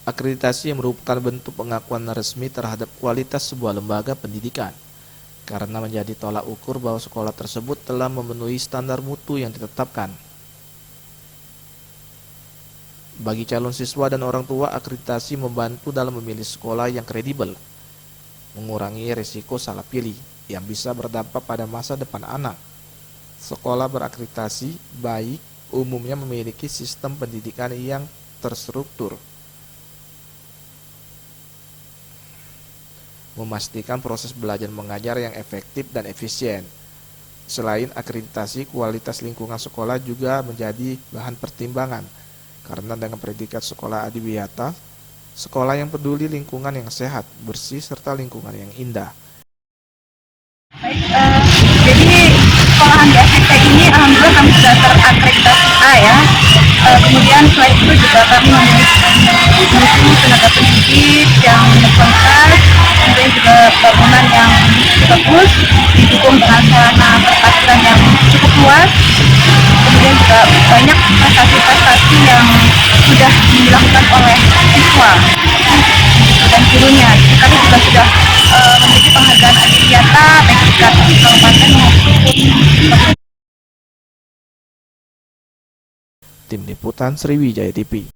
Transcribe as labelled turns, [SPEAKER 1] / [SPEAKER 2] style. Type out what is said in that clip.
[SPEAKER 1] Akreditasi merupakan bentuk pengakuan resmi terhadap kualitas sebuah lembaga pendidikan, karena menjadi tolak ukur bahwa sekolah tersebut telah memenuhi standar mutu yang ditetapkan. Bagi calon siswa dan orang tua, akreditasi membantu dalam memilih sekolah yang kredibel, mengurangi risiko salah pilih yang bisa berdampak pada masa depan anak. Sekolah berakreditasi baik umumnya memiliki sistem pendidikan yang terstruktur, memastikan proses belajar mengajar yang efektif dan efisien. Selain akreditasi, kualitas lingkungan sekolah juga menjadi bahan pertimbangan, karena dengan predikat sekolah adiwiyata, sekolah yang peduli lingkungan yang sehat, bersih, serta lingkungan yang indah.
[SPEAKER 2] Jadi sekolahan di SMK ini alhamdulillah kami sudah terakreditasi A ya. Kemudian selain itu juga kami memiliki tenaga pendidik yang berkualitas, kemudian juga bangunan yang bagus, didukung dengan sarana perparkiran yang cukup luas, kemudian juga banyak prestasi-prestasi yang sudah dilakukan oleh siswa dan gurunya. Jadi kami juga sudah memiliki penghargaan adiwiyata baik tingkat kabupaten maupun
[SPEAKER 1] Tim Liputan Sriwijaya TV.